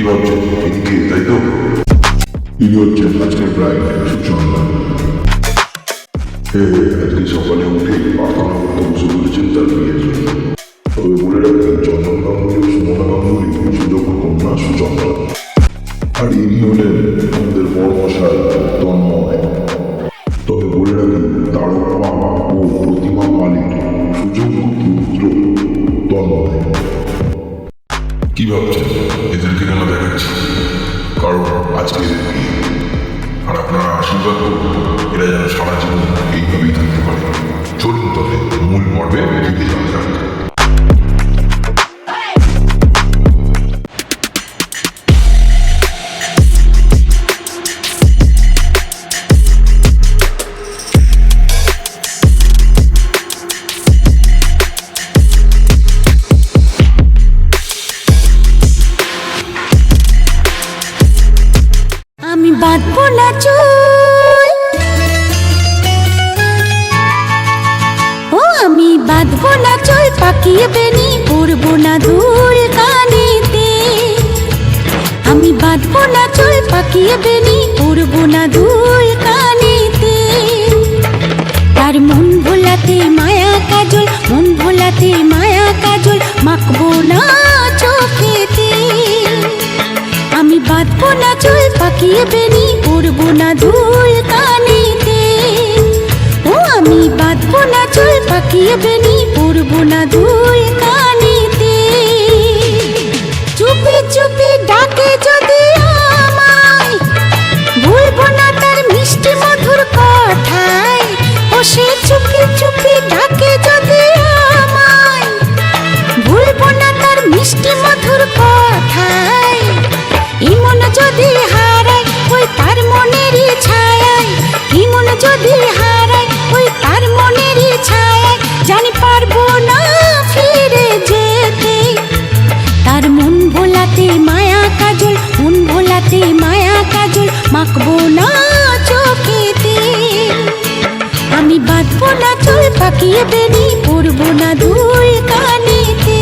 ভাবছেন? এদিকে, তাই তো? ইনি হচ্ছেন আজকের ব্রাইড সুচন্দা। আজকে সকালে উঠে প্রার্থনা করতে বসে বলেছেন তার বিয়ের জন্য। তবে বলে রাখি, চন্দন গাঙ্গুলি ও সুমনা গাঙ্গুলি সুযোগ্য কন্যা সুচন্দা। আর ইনি হলেন আমাদের বড় মশাই তন্ময়। তবে বলে রাখি, তারকা ও প্রতিমা মালিক সুযোগ্য পুত্র তন্ময়। কি ভাবছেন এদেরকে কেন দেখাচ্ছি? কারণ আজকে এদের বিয়ে। আর আপনারা আশীর্বাদ করুন এরা যেন সারা জীবন এইভাবেই থাকতে পারে। চলুন তবে মূল পর্বে ফিরে যাওয়া যাক। আমি বাঁধবো না চুল, ও আমি বাঁধবো না চুল, পাকিয়ে বেনি পরবো না দুল কানেতে। আমি বাঁধবো না চুল, পাকিয়ে বেনি পরবো না দুল কানেতে। তার মন ভোলাতে মায়া কাজল, মন ভোলাতে মায়া কাজল মাখবো না চোখেতে। আমি বাঁধবো না চুল, পাকিয়ে বেনি পরবো না দুল কানেতে। ও আমি বাঁধবো না চুল, পাকিয়ে বেনি পরবো না দুল কানেতে। চুপি চুপি ডাকে যদি আমায়, ভুলবো না তার মিষ্টি মধুর কথায়। ও সে চুপি চুপি ডাকে যদি আমায়, ভুলবো না তার মিষ্টি মধুর কথায়। ইমন যদি হারায় ওই তার মনেরই ছায়ায়, ইমন যদি হারায় ওই তার মনেরই ছায়ায়, জানি পারবো না ফিরে যেতে। তার মন ভোলাতে মায়া কাজল, মন ভোলাতে মায়া কাজল মাখবো না চোখেতে। আমি বাঁধবো না চুল, পাকিয়ে বেনি পরবো না দুল কানেতে।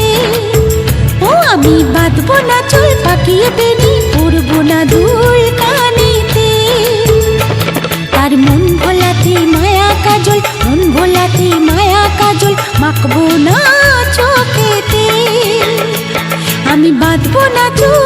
ও আমি বাঁধবো না চুল, পাকিয়ে বেনি পরবো না দুল কানেতে। তার মন ভোলাতে মায়া কাজল, মন ভোলাতে মায়া কাজল মাখবো না চোখেতে। আমি বাঁধবো না চুল।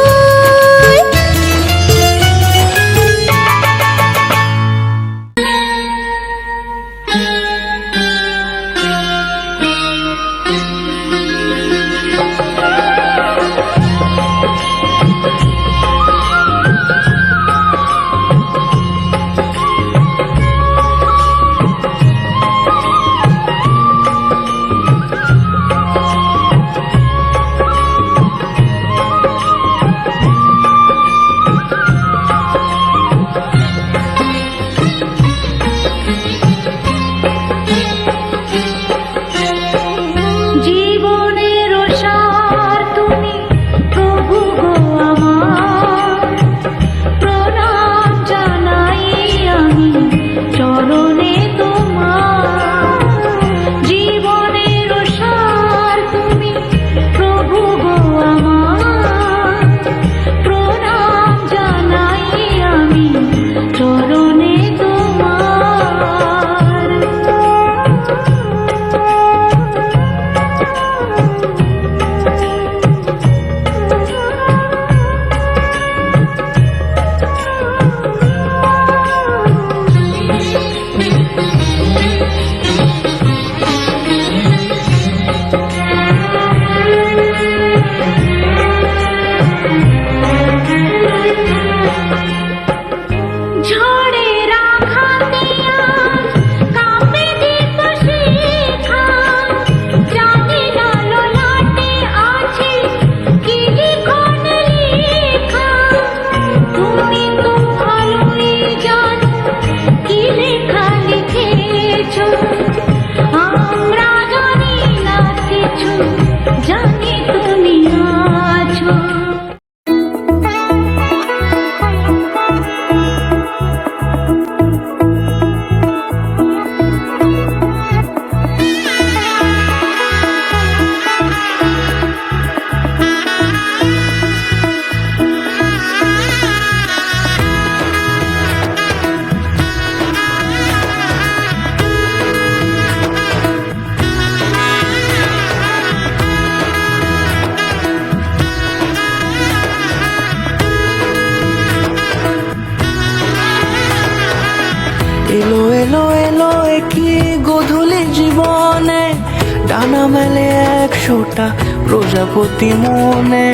100টা প্রজাপতি মনে,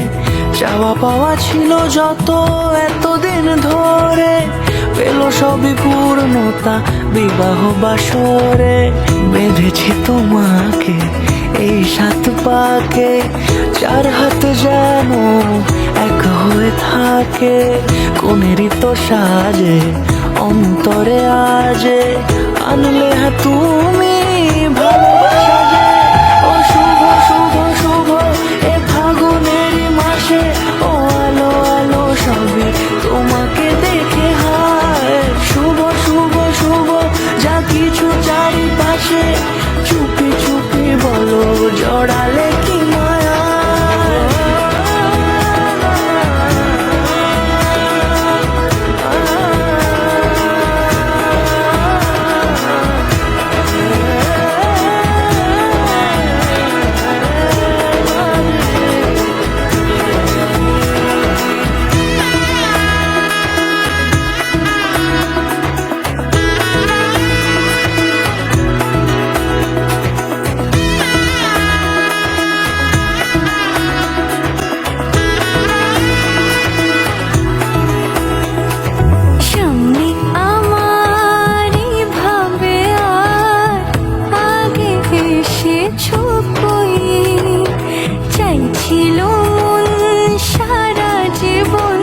চাওয়া পাওয়া ছিল যত এতদিন ধরে, পেল সবই পূর্ণতা বিবাহ বাসরে। বেঁধেছি তোমাকে এই 7 পাকে, 4 হাত যেন এক হয়ে থাকে। কোনেরই তো সাজে অন্তরে আজে, আনলে হ্যাঁ তুমি ভালোবাসা যে। ও শুভ শুভ শুভ এ ফাগুনের মাসে, ও আলো আলো সবই তোমাকে দেখে হায়। শুভ শুভ শুভ যা কিছু চারিপাশে, চুপি চুপি বলো জড়ালে কি মায়া। সামনে আমার ভাবে আর আগে এসেছো কই, চাইছিল মন সারা জীবন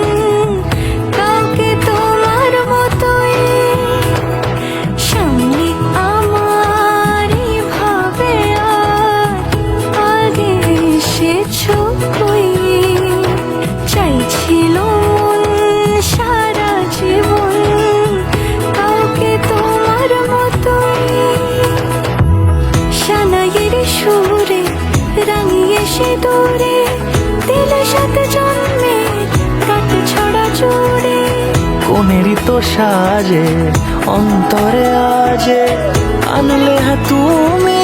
কাউকে তোমার মতোই। সামনে আমার ভাবে আর আগে এসেছো কই, চাইছিল মন সারা জীবন কাউকে তোমার মতোই। সানাইয়ের সুরে রাঙিয়ে সে দূরে, দিলে 7 জন্মের রাত ছড়া জুড়ে। কোনেরই তো সাজে অন্তরে আজে, আনলে হ্যাঁ তুমি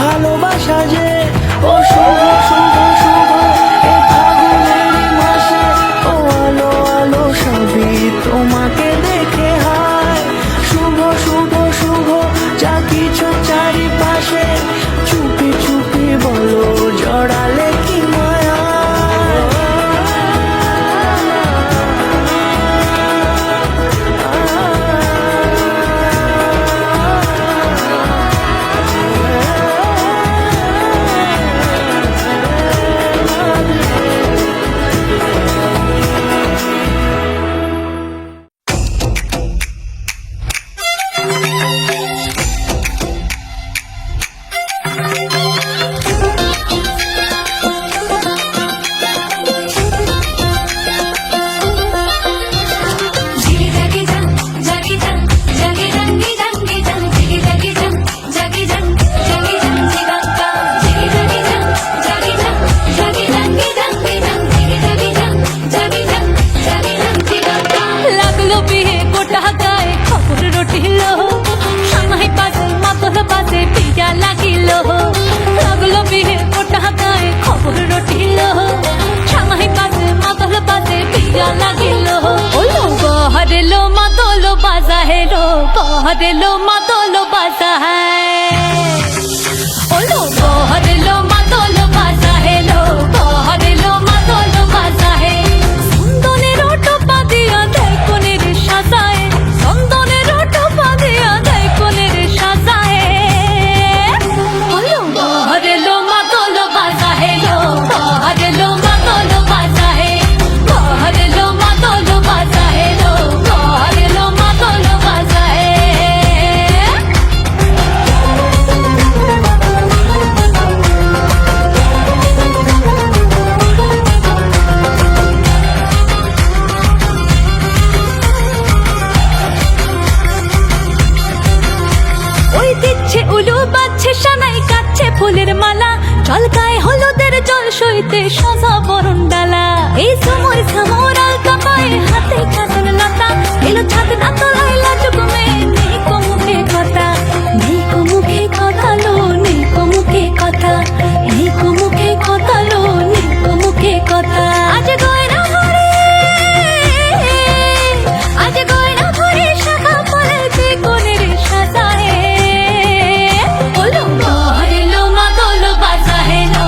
ভালোবাসা যে। ও শুভ শুভ শুভ এ ফাগুনের মাসে, ও আলো আলো সবই তোমাকে দেখে হায়। শুভ শুভ শুভ যা কিছু চারিপাশে, চুপি চুপি বলো জড়ালে কি মায়া। লাগলো বিয়ে গোটা গায়ে খবর রটিল, সামাই পাশে মাতল পাশে পিজা লাগিল। লাগলো বিয়ে গোটা গায়ে খবর রটিল, সামাই পাশে মাতল পাশে পিজা লাগিল। ওলো বহরেলো মাতল বাজা হেলো, বহরেলো মাতল বাজা হ্যায়। ওলো বহরেলো মাতল বাজা হেলো, বহরেলো মাতল বাজা হে। চন্দনের টোপা দিয়া দেয় কোনের সাজায়, চন্দনের টোপা দিয়া দেয় কোনের সাজায়। ওলো বহরেলো মাতল বাজা হেলো, বহরেলো মাতল বাজা হে। বহরেলো মাতল বাজা হেলো, বহরেলো মাতল বাজা হে। ওই দিচ্ছে উলু বাজছে সানাই কাচ্ছে ফুলের মালা, জল গায়ে হলুদের জল সইতে সাজা বরণ ডালা। এই সময় সামর আলতা পায়ে হাতে কাঁচন লতা, এলো ছাদ না তোলায় লাজুক মেয়ে, নেই কো মুখে কথা, নেই কো মুখে কথা লো, নেই কো মুখে কথা, নেই কো মুখে কথা লো, নেই কো মুখে কথা। আজ গয়না ভরে, আজ গয়না ভরে শাখা পড়েছে কোনের সাজায়। ওলো বহরেলো মাতল বাজা হেলো,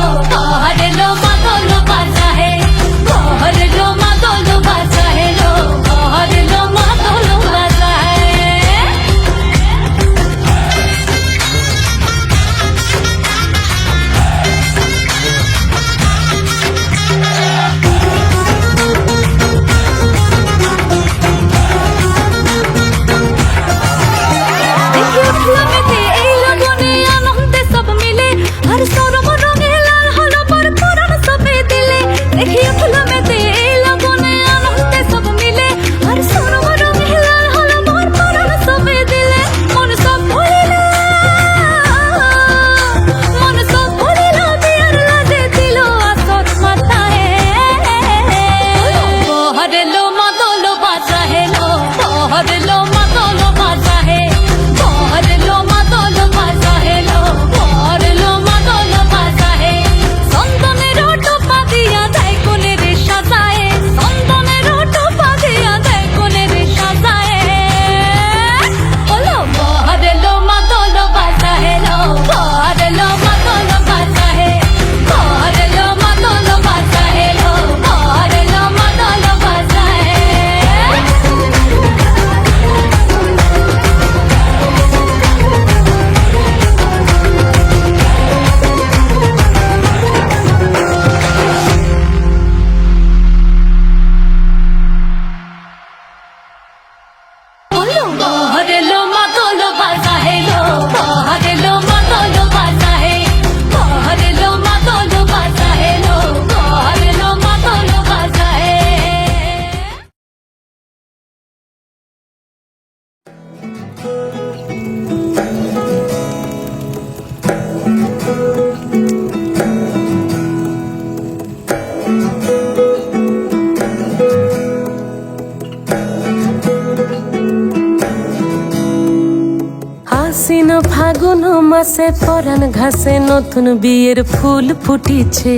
ফাগুন মাসে পরাণ ঘাসে নতুন বিয়ের ফুল ফুটিছে।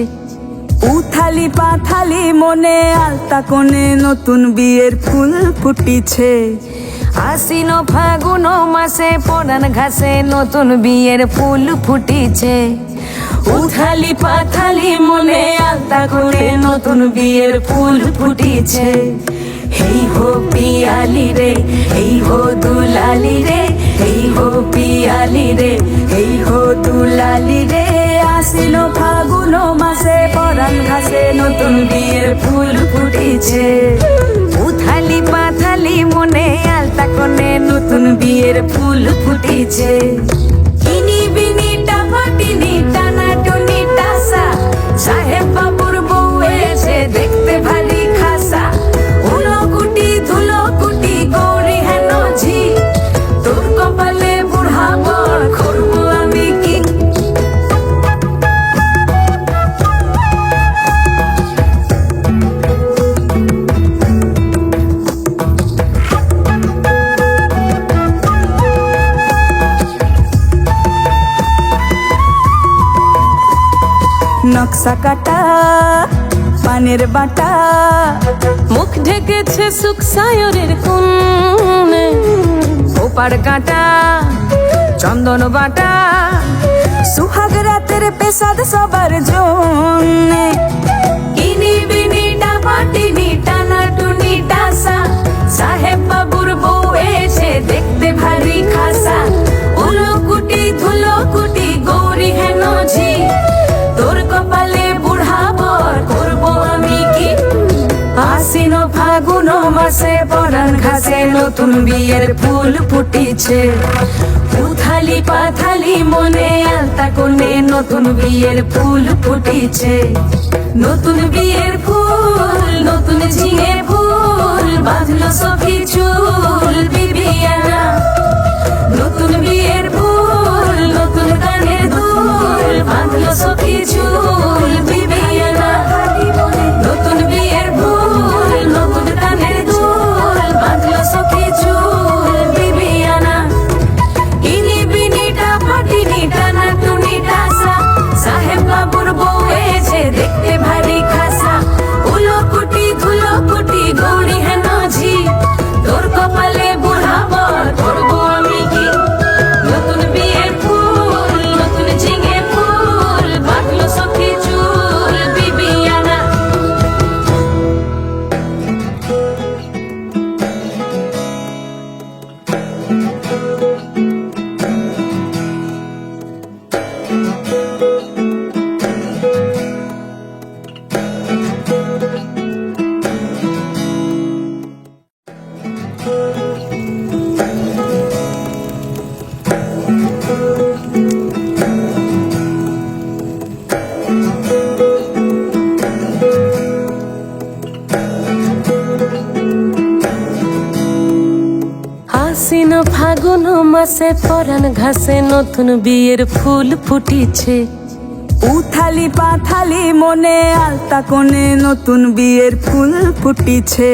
উথালি পাথালি মনে আলতা কোণে নতুন বিয়ের ফুল ফুটিছে। আশ্বিন ফাগুন মাসে পরাণ ঘাসে নতুন বিয়ের ফুল ফুটিছে। উথালি পাথালি মনে আলতা কোণে নতুন বিয়ের ফুল ফুটিছে। হেই হো পিয়ালি রে, হেই হো দুলালি রে, হেই হো পিয়ালি রে, হেই হো দুলালি রে। আশ্বিন ফাগুন মাসে পরাণ ঘাসে নতুন বিয়ের ফুল ফুটিছে। উথালি পাথালি মনে আলতা কোণে নতুন বিয়ের ফুল ফুটিছে। ইনি বিনি টাপাটিনি টানা টুনি টাসা, সাহেব বাবুর বউ এসে দেখতে ভারী খাসা। উলো কুটি ধুলো কুটি গৌরী হেন ঝি, তোর কপালে বুড়া বর করবো আমি কি। নকশা কাটা পানের বাটা, মুখ ঢেকেছে সুখ সায়রের কোণে। ওপার কাটা চন্দন বাটা, সুহাগ রাতের পেশাদ সবার জন্যে। ইনি বিনি টাপাটিনি টানা টুনি টাসা, সাহেব বাবুর বউ এসে দেখতে ভারী খাসা। উলো কুটি ধুলো কুটি গৌরী হেন ঝি, তোর কপালে বুড়া বর করবো আমি কি। আশ্বিন ফাগুন মাসে পরাণ ঘাসে নতুন বিয়ের ফুল ফুটিছে। উথালি পাথালি মনে আলতা কোণে নতুন বিয়ের ফুল ফুটিছে। নতুন বিয়ের ফুল নতুন ঝিঙে ফুল, বাঁধলো সখী চুল বিবিয়ানা। নতুন বিয়ের ফুল নতুন কানের দুল, বাঁধলো সখী চুল বিবিয়ানা। নতুন বিয়ের ফুল নতুন কানের দুল, বাঁধলো সখী চুল বিবিয়ানা। ইনি বিনি টাপাটিনি টানা টুনি টাসা, সাহেব বাবুর বউ এসে দেখতে ভারী খাসা। উলো কুটি ধুলো কুটি গৌরী হেন ঝি, তোর কপালে বুড়া বর করবো আমি কি। নতুন বিয়ের ফুল নতুন ঝিঙে ফুল, বাঁধলো সখী চুল বিবিয়ানা। আশ্বিন ফাগুন মাসে পরাণ ঘাসে নতুন বিয়ের ফুল ফুটিছে। উথালি পাথালি মনে আলতা কোণে নতুন বিয়ের ফুল ফুটিছে।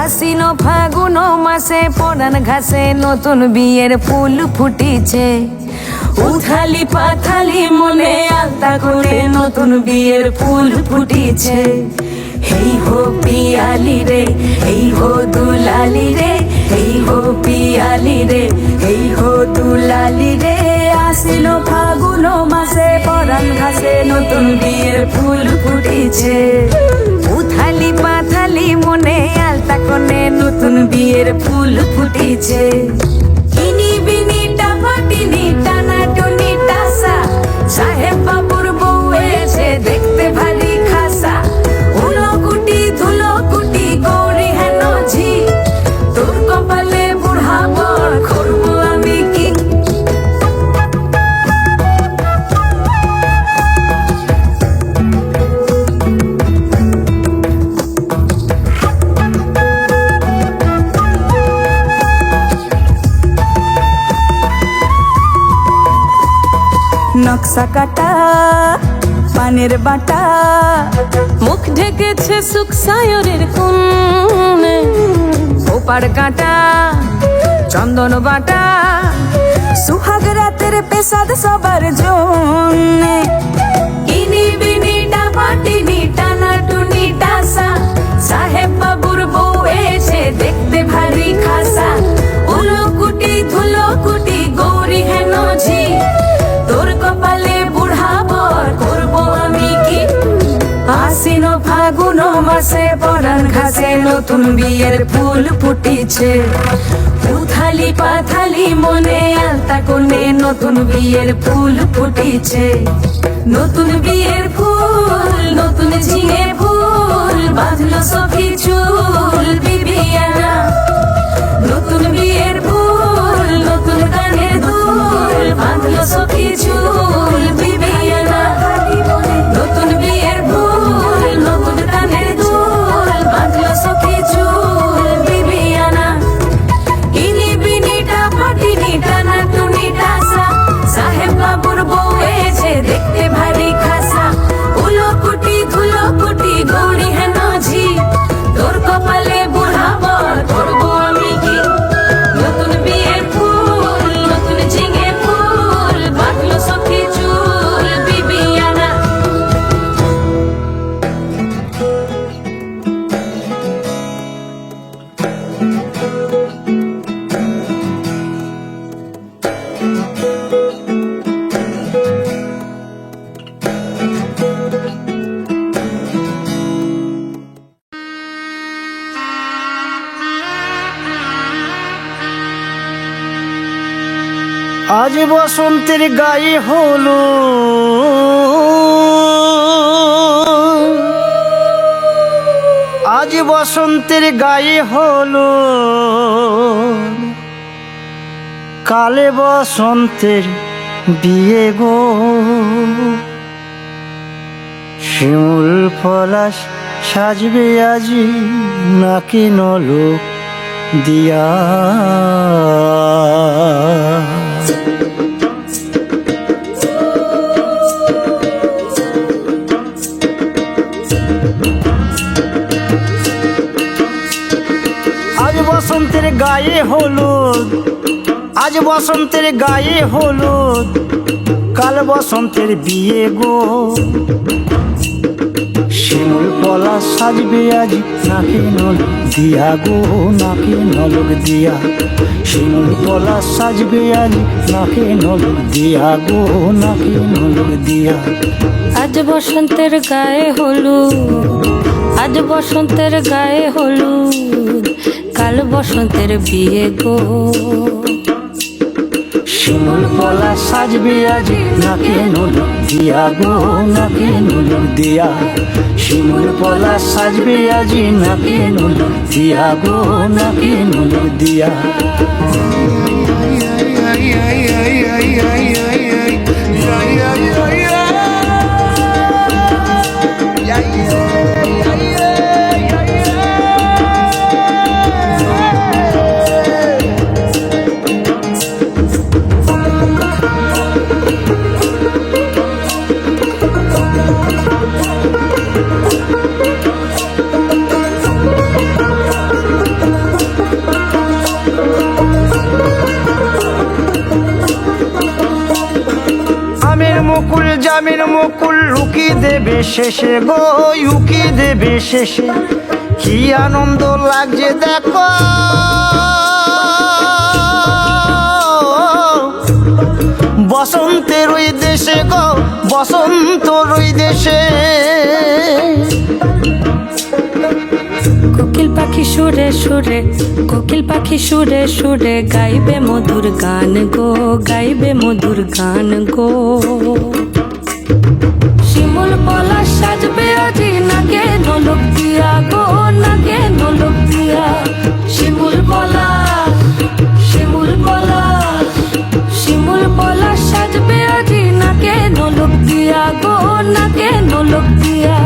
আশ্বিন ফাগুন মাসে পরাণ ঘাসে নতুন বিয়ের ফুল ফুটিছে। উথালি পাথালি মনে আলতা কোণে নতুন বিয়ের ফুল ফুটিছে। হেই হো পিয়ালি রে, হেই হো দুলালি রে, হেই হো পিয়ালি রে, হেই হো দুলালি রে। আশ্বিন ফাগুন মাসে পরাণ ঘাসে নতুন বিয়ের ফুল ফুটিছে। উথালি পাথালি মনে আলতা কোণে নতুন বিয়ের ফুল ফুটিছে। ইনি বিনি টাপাটিনি টানা টুনি টাসা, সাহেব বাবুর বউ এসে দেখতে ভারী খাসা। উলো কুটি ধুলো কুটি গৌরী হেন ঝি, তোর কপালে বুড়া বর করবো আমি কি। নকশা কাটা পানের বাটা, মুখ ঢেকেছে সুখ সায়রের কোণে। ওপার কাটা চন্দন বাটা সুহাগ রাতের পেশাদ সবার জন্যে কিনি বিনি ডাবাটিনি টানা টুনি টাসা সাহেব বাবুর বউ এসে দেখতে ভারী খাসা উলো কুটি ধুলো কুটি গৌরী হেন ঝি তোর কপালে বুড়া বর করবো আমি কি আশ্বিন ফাগুন মাসে পরাণ ঘাসে নতুন বিয়ের ফুল ফুটিছে উথালি পাথালি মনে আলতা কোণে নতুন বিয়ের ফুল ফুটিছে নতুন বিয়ের ফুল নতুন ঝিঙে ফুল বাঁধলো সখী চুল বিবিয়ানা নতুন বিয়ের ফুল নতুন কানের দুল বাঁধলো সখী চুল বিবিয়ানা নতুন বিয়ের ফুল নতুন কানের দুল বাঁধলো সখী চুল বিবিয়ানা ইনি বিনিটা ফাটিনি টানা টুনি টাসা সাহেব বাবুর বউ এসে দেখতে ভারী খাসা উলো কুটি ধুলো কুটি গৌরী হেন ঝি তোর কপালে বুড়া বর করবো আমি কি নতুন বিয়ের ফুল নতুন ঝিঙে ফুল বাঁধলো সখী চুল বিবিয়ানা আজ বসন্তের গায়ে হলো আজ বসন্তের গায়ে হলো কালে বসন্তের বিয়ে গো শিমুল পলাশ সাজবে আজি নাকি নলোক দিয়া আজ বসন্তের গায়ে হলুদ আজ বসন্তের গায়ে হলুদ কাল বসন্তের বিয়ে গো শিমুল পলাশ সাজবে আজ নাকে নলক দিয়া গো নাকে নলক দিয়া শিমুল পলাশ সাজবে আজ নাকে নলক দিয়া গো নাকে নলক দিয়া আজ বসন্তের গায়ে হলুদ আজ বসন্তের গায়ে হলুদ কাল বসন্তের বিয়ে গো শিমুল পলাশ সাজবে আজ নাকে নলক দিয়া গো নাকে নলক দিয়া শিমুল পলাশ সাজবে আজ নাকে নলক দিয়া গো নাকে নলক দিয়া মুকুল জামিন মুকুল লুকি দেবে শেষে গো উকি দেবে শেষে কি আনন্দ লাগছে দেখো বসন্তের ওই দেশে গো বসন্তর ওই দেশে কোকিল পাখি সুরে সুরে কোকিল পাখি সুরে সুরে গাইবে মধুর গান গো গাইবে মধুর গান গো শিমুল পলাশ সাজবে আজি নাকে নলক দিয়া গো নাকে নলক দিয়া শিমুল পলাশ শিমুল পলাশ শিমুল পলাশ সাজবে আজি নাকে নলক দিয়া গো নাকে নলক দিয়া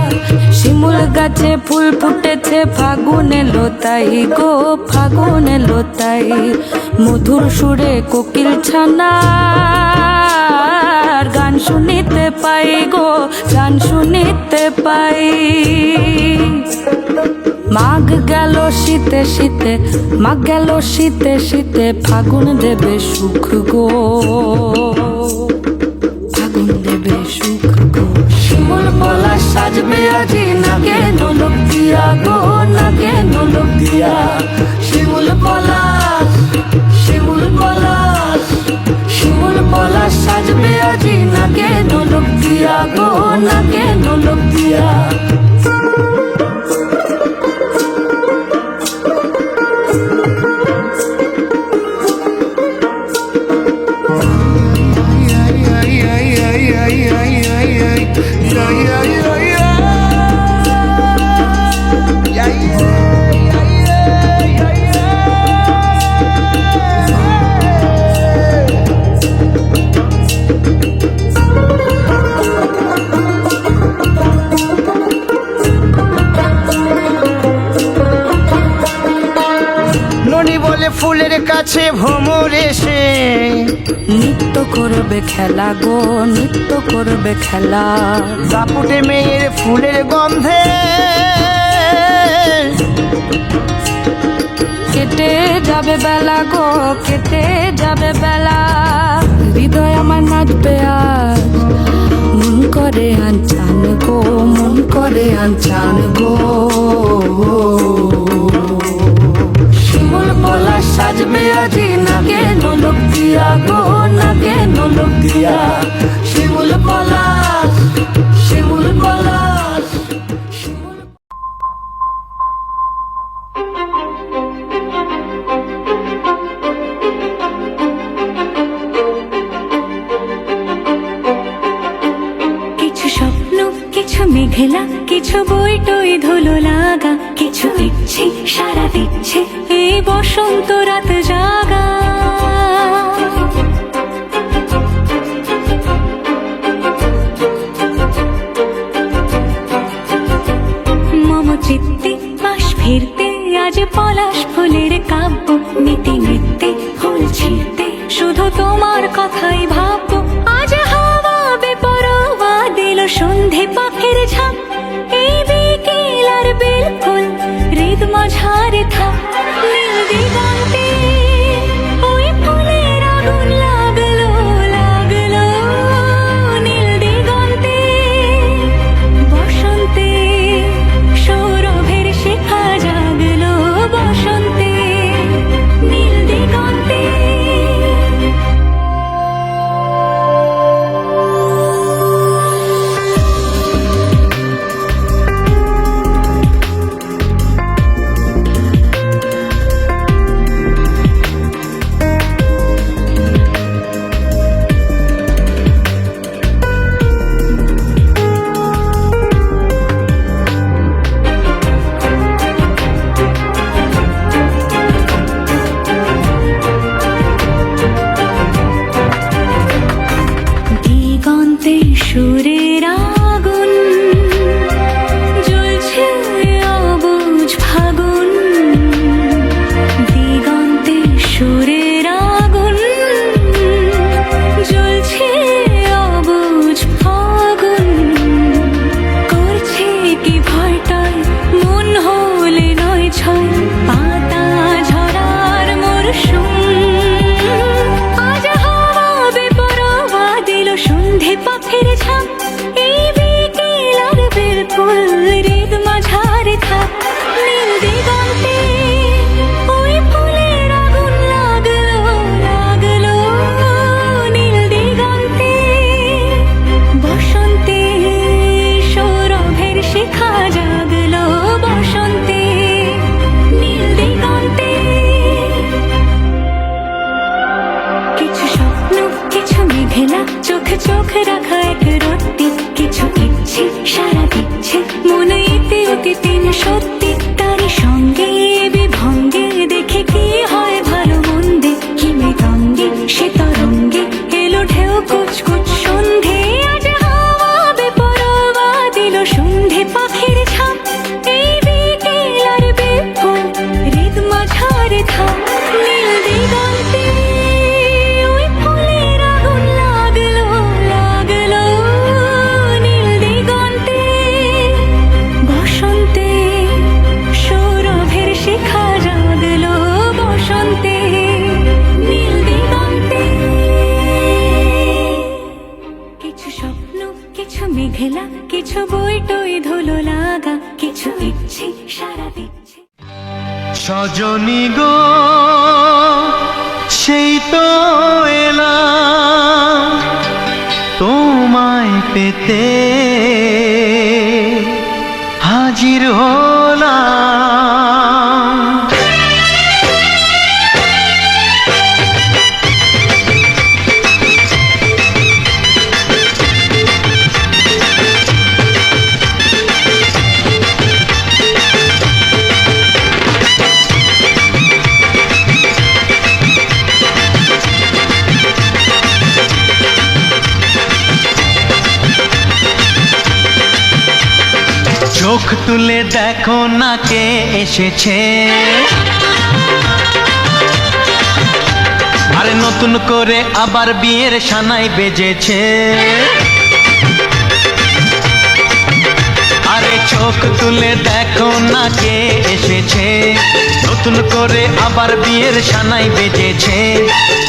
শিমুল গাছে ফুল ফুটেছে ফাগুনে লোতাই গো ফাগুনে লোতাই মধুর সুরে কোকিল ছানার গান শুনিতে পাই গো গান শুনিতে পাই মাঘ গেল শীতে শীতে, মাঘ গেল শীতে শীতে, ফাগুন দেবে সুখ গো, ফাগুন দেবে সুখ গো। শিমুল পলাশ সাজবে আজি নাকে নোলক দিয়া গো, নাকে নোলক দিয়া। শিমুল পলাশ, শিমুল পলাশ, শিমুল পলাশ সাজবে আজি নাকে নোলক দিয়া গো, নাকে নোলক দিয়া। ননি বলে ফুলের কাছে ভ্রমর এসে নিত্য করবে খেলা গো, নিত্য করবে খেলা। দাপুটে মেয়ের ফুলের গন্ধে কেটে যাবে বেলা গো, কেটে যাবে বেলা। হৃদয় আমার নাচবে আজ, মন করে আনচান গো, মন করে আনচান গো। শিমুল পলাশ সাজবে আজি নাকে নোলক দিয়া গো, নাকে নোলক দিয়া। শিমুল পলাশ, শিমুল পলাশ, শিমুল। কিছু স্বপ্ন, কিছু মেঘলা, কিছু বই টই ধুলো লাগা, কিছু ইচ্ছে সারা দিচ্ছে এই বসন্ত রাত জাগা। মম চিত্তে পাশ ফিরতে আজ পলাশ ফুলের কাব্য, নিতে নিতে ফুল ছিঁড়তে শুধু তোমার কথাই ভাববো। আজ হাওয়া বেপরোয়া দিল সন্ধে পাখির ঝাঁক, এই বিকেল আর বিলকুল হৃদ মাঝারে থাক। নীল দিগন্তে ওই ফুলের আগুন লাগলো, লাগলো নীল দিগন্তে। বসন্তে সৌরভের শিখা জাগলো, বসন্তে নীল দিগন্তে। দিগন্তে সুরের আগুন জ্বলছে অবুঝ ফাগুন, দিগন্তে সুরের আগুন জ্বলছে অবুঝ ফাগুন। করছে কি ভয়টায় মন হলে নয় ছয়, পাতা ঝরার মরশুম। আজ হাওয়া বেপরোয়া দিল সন্ধে পাখির ঝাঁক, এই বিকেল আর বিলকুল হৃদ মাঝারে থাক। নীল দিগন্তে ওই ফুলের আগুন লাগলো, লাগলো নীল দিগন্তে। বসন্তে সৌরভের শিখা জাগলো, বসন্তে নীল দিগন্তে। কিছু স্বপ্ন, কিছু মেঘলা, চোখে চোখ রাখা এক রত্তি, কিছু ইচ্ছে সারা দিচ্ছে মনে ইতে ওকে তিন সত্যি। তারই সঙ্গে বিভঙ্গে দেখে কি হয় ভালো মন্দে, হিমে গঙ্গে সে তরঙ্গে এলো ঢেউ কুচকুচ সন্ধে। আজ হাওয়া বেপরোয়া দিল সন্ধে পাখির ঝাঁক, এই বিকেল আর বিপুল হৃদ মাঝারে থাক। নীল দিগন্তে ওই ফুলের আগুন লাগলো, লাগলো নীল দিগন্তে। বসন্তে ওই ধুলো লাগা কিছু ইচ্ছে সারা দিচ্ছে। সজনী গো সেই তো এলাম তোমায় পেতে, হাজির হলাম। চোখ তুলে দেখো না কে এসেছে, আরে নতুন করে আবার বিয়ের সানাই বেজেছে। আরে চোখ তুলে দেখো না কে এসেছে, নতুন করে আবার বিয়ের সানাই বেজেছে।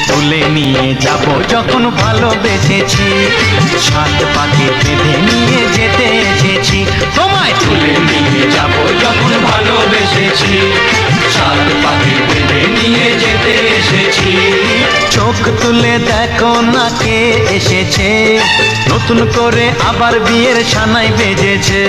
তুলে নিয়ে যাব যখন ভালোবেসেছি, সাত পাকে বেঁধে নিয়ে যেতে এসেছি। তোমায় তুলে নিয়ে যাব যখন ভালোবেসেছি, সাত পাকে বেঁধে নিয়ে যেতে এসেছি। চোখ তুলে দেখো না কে এসেছে, নতুন করে আবার বিয়ের সানাই বেজেছে।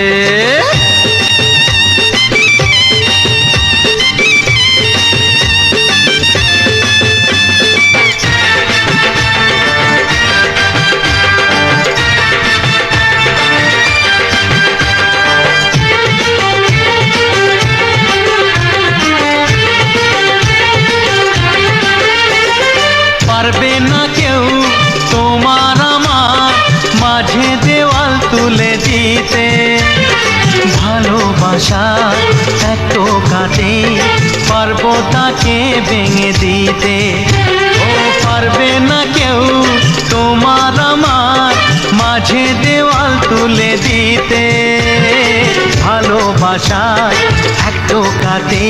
পারবে না কেউ তোমার আমার মাঝে দেওয়াল তুলে দিতে, ভালোবাসা এত কাটে পারবো তাকে ভেঙে দিতে। ও পারবে না কেউ তোমার আমার মাঝে দেওয়াল তুলে দিতে, ভালোবাসা এত কাটে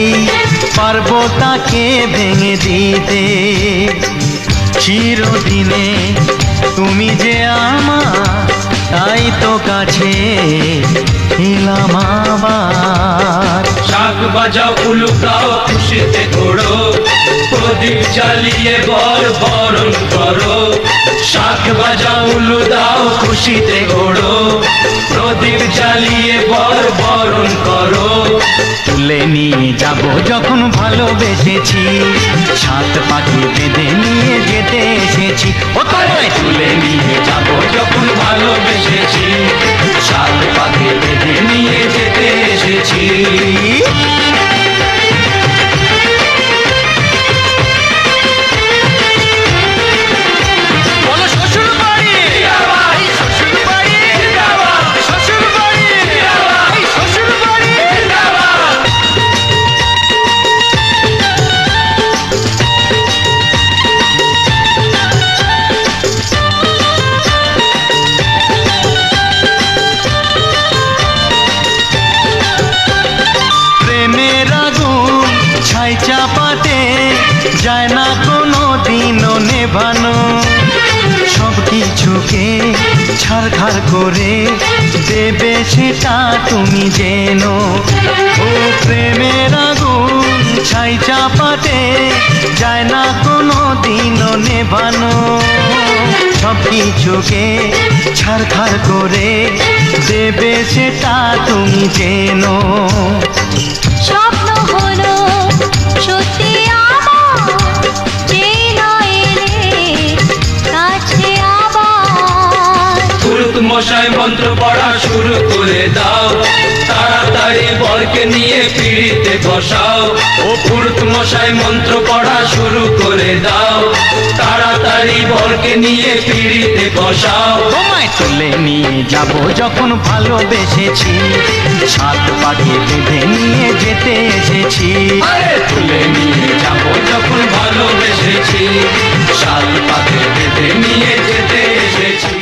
পারবো তাকে ভেঙে দিতে। চিরদিনে তুমি যে আমার, তাই তো কাছে এলাম আবার। শাক বাজাও উলুকাও খুশিতে ঘোড়ো, প্রদীপ জ্বালিয়ে বরণ করো। শাক বাজাও উলু দাও খুশিতে ঘোড়ো, প্রদীপ জ্বালিয়ে বরণ করো। তুলে নিয়ে যাব যখন ভালোবেসেছি, সাত পাখি বেঁধে নিয়ে যেতে এসেছি। ও তোমায় তুলে নিয়ে যাব যখন ভালোবেসেছি, সাত পাখি বেঁধে নিয়ে যেতে এসেছি। চাপাতে যায় না কোনো দিনও নেভানো, সব কিছুকে ছাড়খাড় করে দেবে সেটা তুমি জেনো। ও প্রেমের আগুন ছাই চাপাতে যায় না কোনো দিনও নেভানো, সব কিছুকে ছাড়খাড় করে দেবে সেটা তুমি জেনো। স্বপ্ন হলো সত্যি আমার, যেই নয় এলে কাছে আবার। পুরুত মশাই মন্ত্র পড়া শুরু করে দাও, তাড়াতাড়ি বরকে নিয়ে পিড়িতে বসাও। ও পুরুত মশাই মন্ত্র পড়া শুরু করে দাও, তাড়াতাড়ি বরকে নিয়ে পিড়িতে বসাও। তোমায় তুলে নিয়ে যাব যখন ভালোবেসেছি, সাত পাখি বেঁধে নিয়ে যেতে এসেছি। আরে তুলে নিয়ে যাব যখন ভালোবেসেছি, সাত পাকে বেঁধে নিয়ে যেতে এসেছি।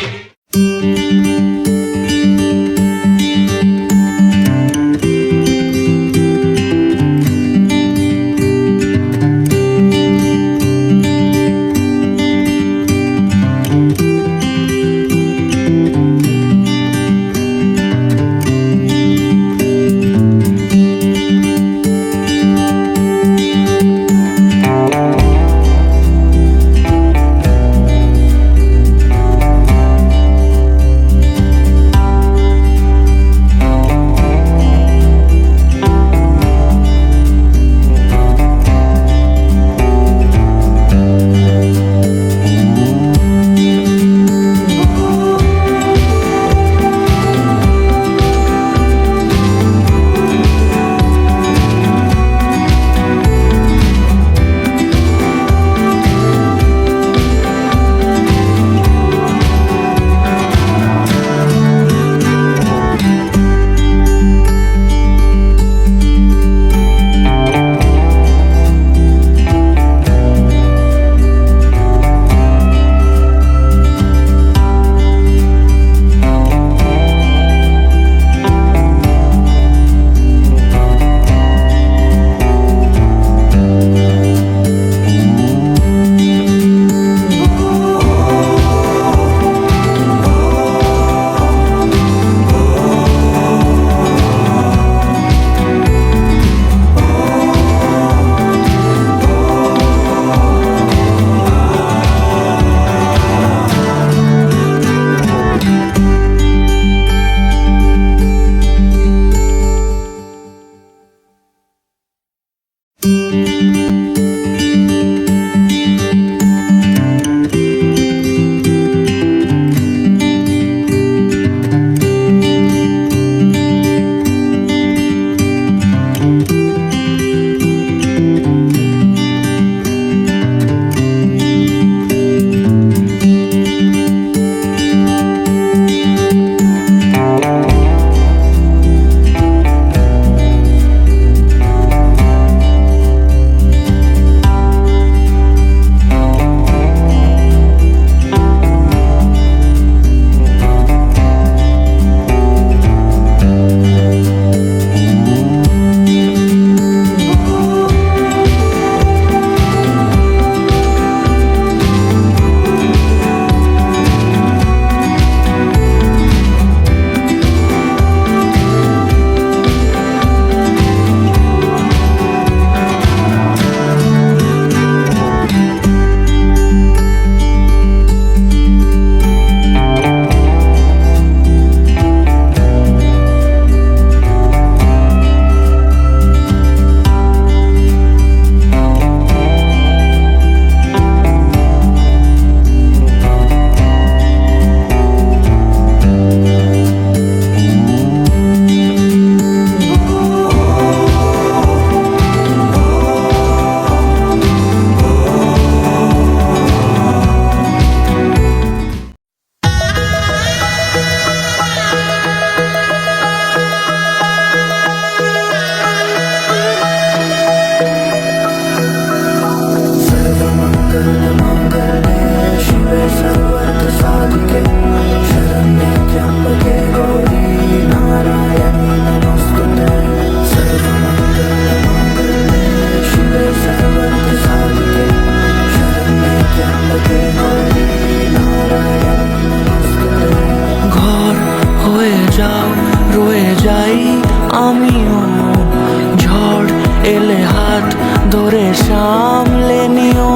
সামলে নিও,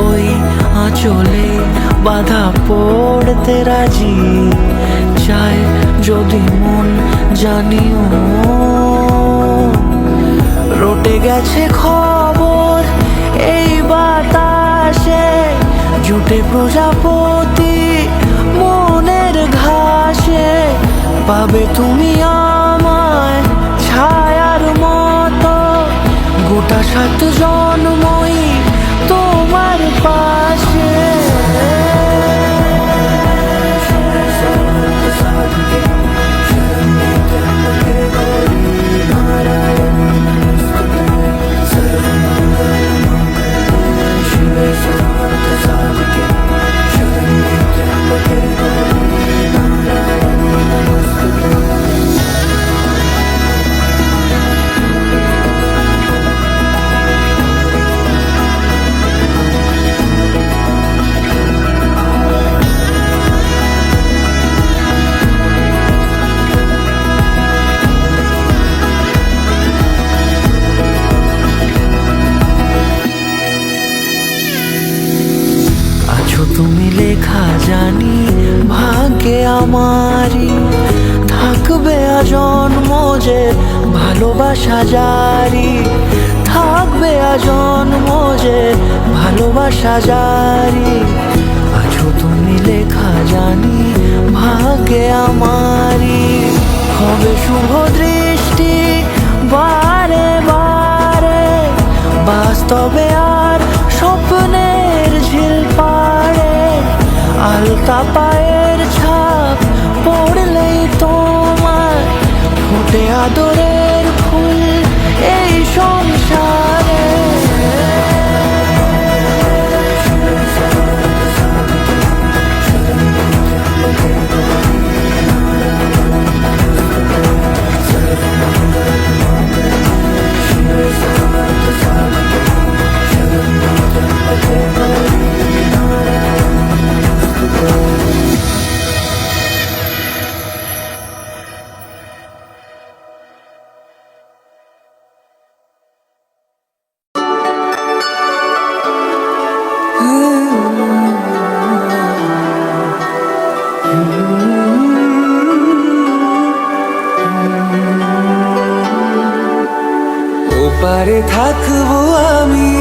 ওই আঁচলে বাধা পড়তে রাজি চায় যদি মন জানিও। রটে গেছে খবর এই বাতাসে, জুটে প্রজাপতি মনের ঘাসে, পাবে তুমি আমায় ছায়ার মতো, গোটা 7 জন্মই তোমার পাশে। তুমি লেখা জানি ভাগ্যে আমারই, থাকবে আজন্ম যে ভালোবাসা জারি, থাকবে আজন্ম যে ভালোবাসা জারি। আছো তুমি লেখা জানি ভাগ্যে আমারই, হবে শুভ দৃষ্টি বারে বারে, বাস্তবে আর স্বপ্নের ঝিল পাড়ে, আলতা পায়ের ছাপ পড়লেই তোমার ফোটে আদরের ফুল এই সংসারে। ওপারে থাকবো আমি,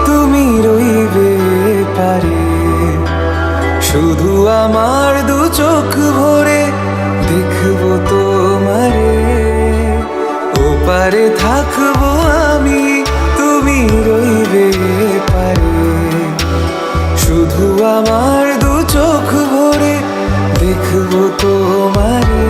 তুমি রইবে পারে, শুধু আমার 2 চোখ ভরে দেখবো তোমারে। ওপারে থাকবো আমি, তুমি রইবে পারে, শুধু আমার 2 চোখ ভরে দেখবো তোমারে।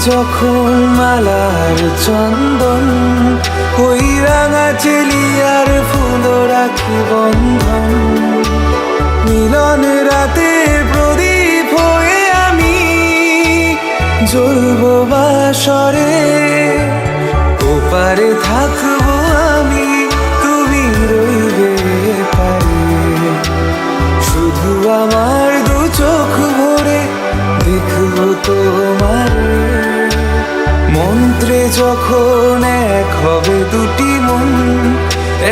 যখন মালার চন্দন, ওই রাঙা চেলিয়ার ফুল রাখি বন্ধন, মিলন রাতে প্রদীপ হয়ে আমি জ্বলবো বাসরে। ওপারে থাকবো আমি, তুমি রইবে পারে, শুধু আমার 2 চোখ ভরে দেখবো তোমারে। মন্ত্রে যখন এক হবে 2টি মন,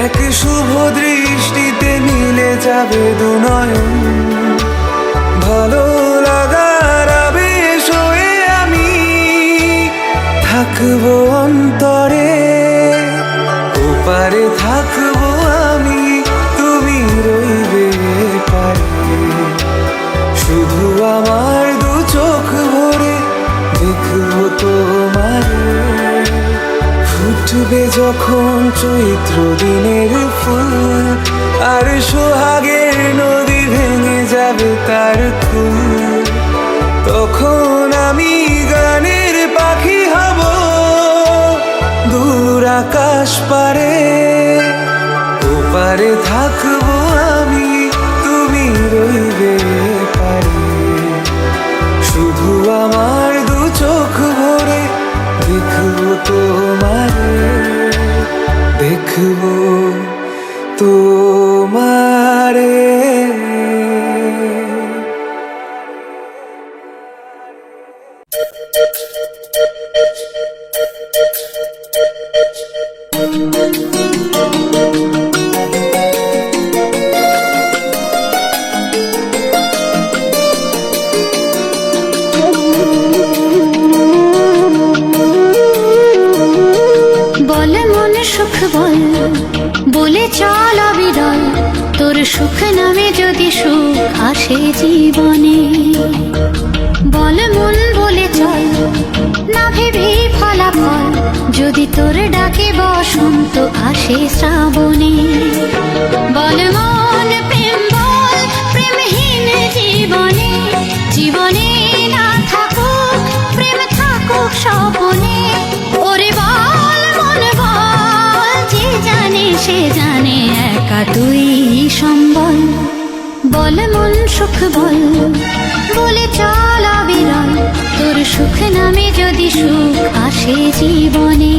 এক শুভ দৃষ্টিতে মিলে যাবে 2 নয়ন, ভালো লাগার আবেশ হয়ে আমি থাকবো অন্তরে। ওপারে থাকবো আমি, তুমি রইবে পারে, শুধু আমার 2 চোখ ভরে দেখবো তোমারে। ফুটবে যখন চৈত্র দিনের ফুল, আর সোহাগের নদী ভেঙে যাবে তার কুল, তখন আমি গানের পাখি হব দূর আকাশ পারে। ওপারে থাকবো আমি, তুমি রইবে পারে, শুধু আমার 2 চোখ ভরে দেখবো তোমারে। দেখবো সুখ বল বলে চল অবিরল, তোর সুখ নামে যদি সুখ আসে জীবনে। বল মন বলে চল না ভেবে ফলাফল, যদি তোর ডাকে বসন্ত আসে শ্রাবণে। বল মন প্রেম বল প্রেমহীন জীবনে, জীবনে না থাকুক প্রেম থাকুক স্বপনে। ওরে বল মন বল, যে জানে সে জানে একা তুই সম্বল। বল মন সুখ বল বলে চল অবিরল, তোর সুখ নামে যদি সুখ আসে জীবনে।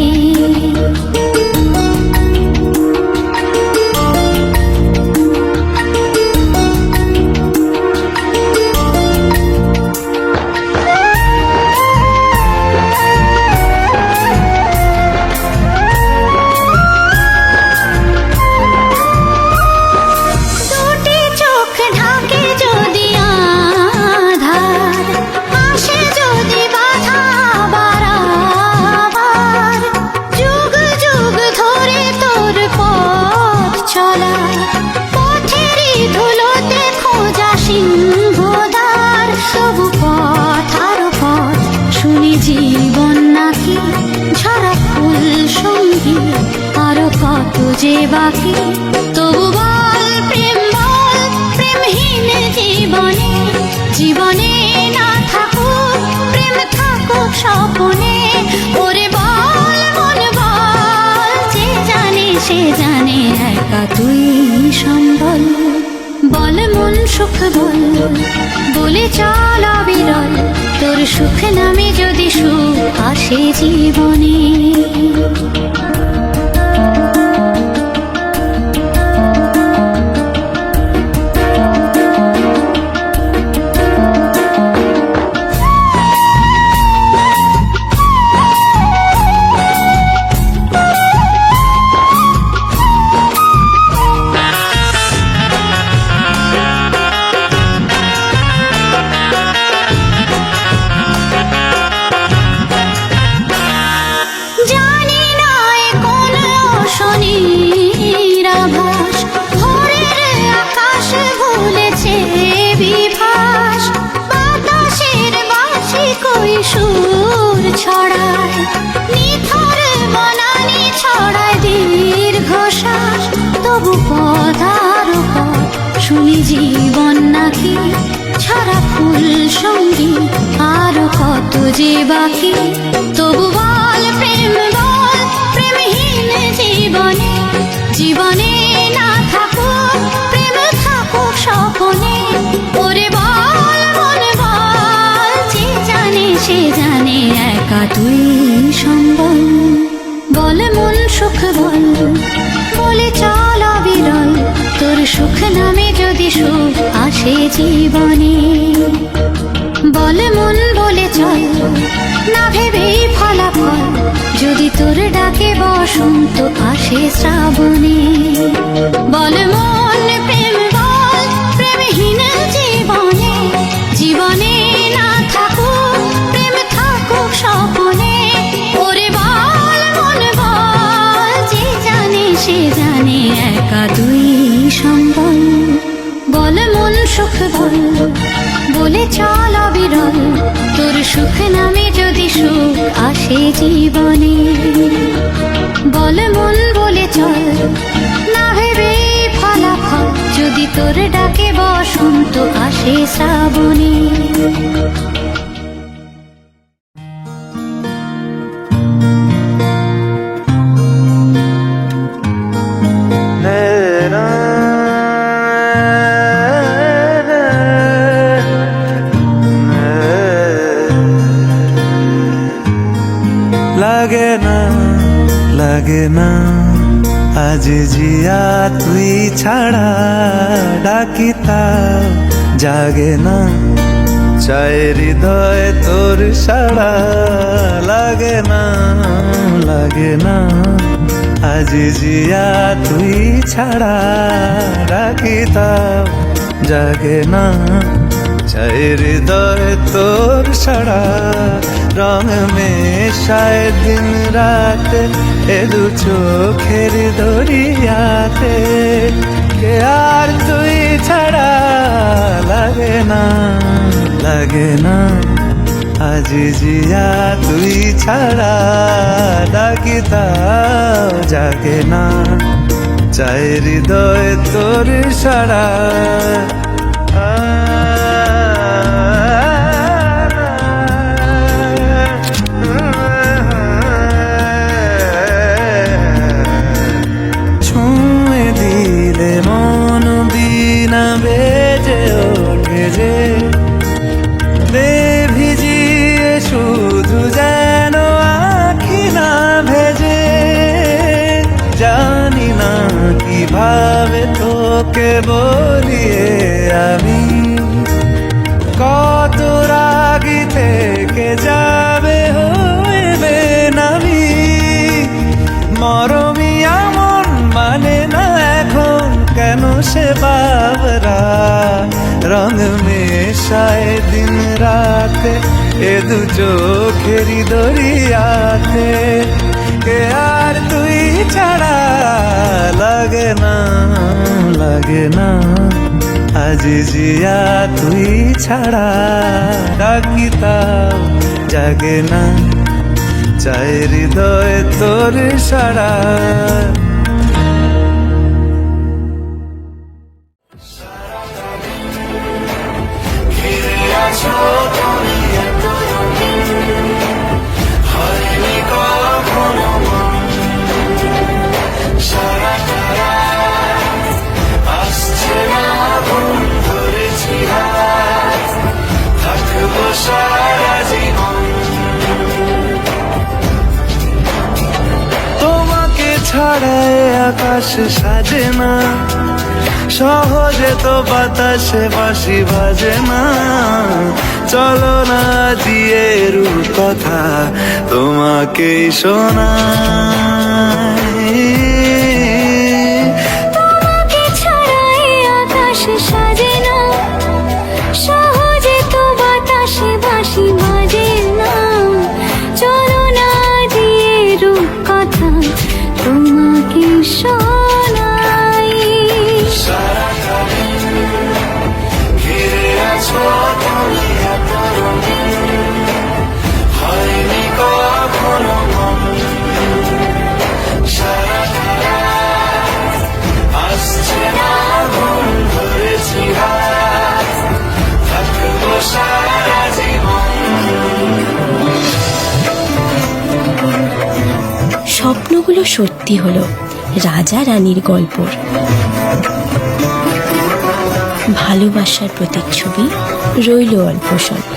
যে বাকি তবু বল প্রেম বল প্রেমহীন জীবনে, জীবনে না থাকুক প্রেম থাকুক স্বপনে। ওরে বল মন বল, যে জানে সে জানে একা তুই সম্বল। বল মন সুখ বল বলে চল অবিরল, তোর সুখ নামে যদি সুখ আসে জীবনে। শুনি জীবন নাকি ছাড়া ফুল সঙ্গী আরো কত যে বাকি। তবু বল প্রেম বল প্রেমহীন জীবনে, জীবনে না থাকুক প্রেম থাকুক স্বপনে। ওরে বল মন বল, যে জানে সে জানে একা তুই সম্বল। বল মন সুখ বল বলে চল অবিরল, তোর সুখ নামে যদি সুখ আসে জীবনে। বল মন বলে চল না ভেবে ফলাফল, যদি তোর ডাকে বসন্ত আসে শ্রাবণে। বল মন প্রেম বল প্রেমহীন জীবনে, জীবনে না থাকুক প্রেম থাকুক স্বপনে। ওরে বল মন বল, যে জানে সে জানে একা তুই সম্বল। বল মন সুখ বল বলে চল অবিরল, তোর সুখ নামে যদি সুখ আসে জীবনে। বল মন বলে চল না ভেবে ফলাফল, যদি তোর ডাকে বসন্ত আসে শ্রাবণে। লাগে না আজ জিয়া তুই ছাড়া, ডাকিতা জাগে না চায় হৃদয় তোর সাড়া। লাগে না আজ জিয়া তুই ছাড়া, ডাকিতা জাগে না চাই হৃদয় তোর সারা রং মেশায় দিন রাত এ দু চোখের দরিয়াতে কে আর তুই ছাড়া লাগে না আজ জিয়া তুই ছাড়া ডাকি তাও জাগে না চাই হৃদয় তোর সারা ছুঁয়ে দিলে মন বিনা বেজে ওঠে যে ভিজিয়ে শুধু যেন আখি না ভেজে জানি না কিভাবে তোকে বলিয়ে আমি কত রাগি থেকে যাবে হইবে নামি মরমিয়া মন মানে না এখন কেন সে বাবরা রং মেশায় দিন রাতে এ দু চোখেরি দরিয়াতে কে আর তুই ছাড়া লাগে না আজ জিয়া তুই ছাড়া ডাকি তাও জাগে না চাই হৃদয় তোর সারা তোমাকে ছাড়ায় আকাশ সাজে না সহজে তো বাতাসে বাঁশি বাজে না চলো না দিয়ে রূপ কথা তোমাকে শোনাই তোমাকে ছাড়াই আকাশ সাজে না সহজে তো বাতাসে বাঁশি বাজে না চলো না দিয়ে রূপ কথা তোমাকে শোনাই ঘিরে আছো তুমি এত রঙিন হয়নি কখনো মন সারা রাত আসছে না ঘুম ধরেছি হাত থাকবো সারা জীবন স্বপ্নগুলো সত্যি হলো রাজা রানীর গল্পর ভালোবাসার প্রতিচ্ছবি রইল অল্প স্বল্প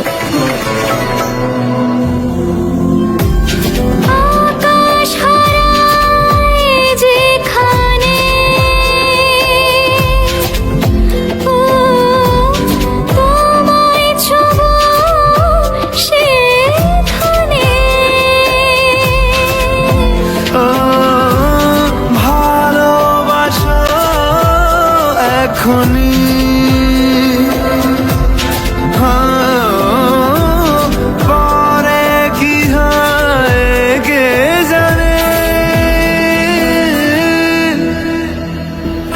আকাশ হারায় যেখানে ও তোমায় ছোঁবো সেখানে ও ভালোবাসা এখনই পরে কি হয় কে জানে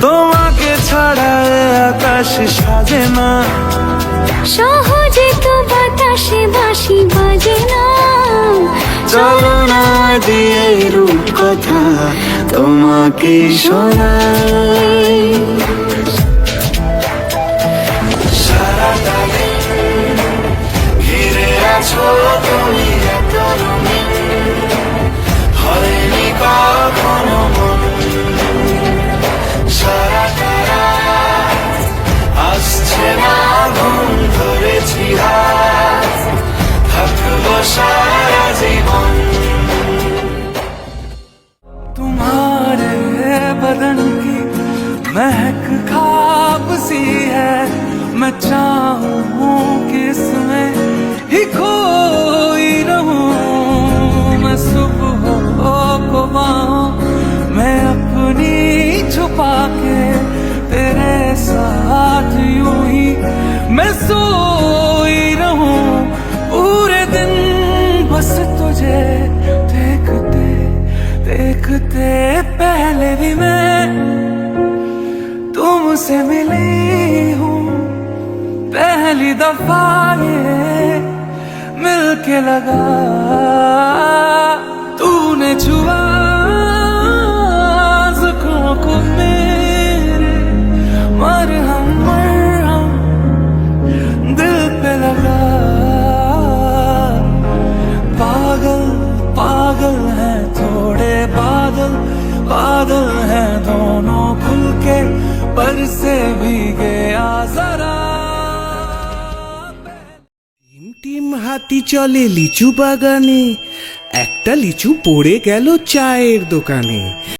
তোমাকে ছাড়া আকাশ সাজে না সহজে তো বাতাসে বাঁশি বাজে না চলো না দিয়ে রূপ কথা তোমাকে শোনাই সারাটা দিন ঘিরে আছো তুমি এত রঙিন হয়নি কখনো মন সারাটা রাত আসছে না ঘুম ধরেছি হাত থাকবো সারা জীবন तुम्हारे बदन की महक खाब सी है मैं चाहूं कि इसमें ही खोई रहूं मैं सुबह को बाहों मैं अपनी छुपा के तेरे साथ यूं ही मैं सो दिखते पहले भी मैं तुमसे मिली हूँ, पहली दफा ये मिलके लगा तूने छुआ जुल्फों को मेरे, मरहम दिल पे लगा। पागल पागल है थोड़े बादल, बादल है दोनों खुल के, पर से भीगे जरा। টিম হাতি চলে লিচু বাগানে, একটা লিচু পড়ে গেল চায়ের দোকানে।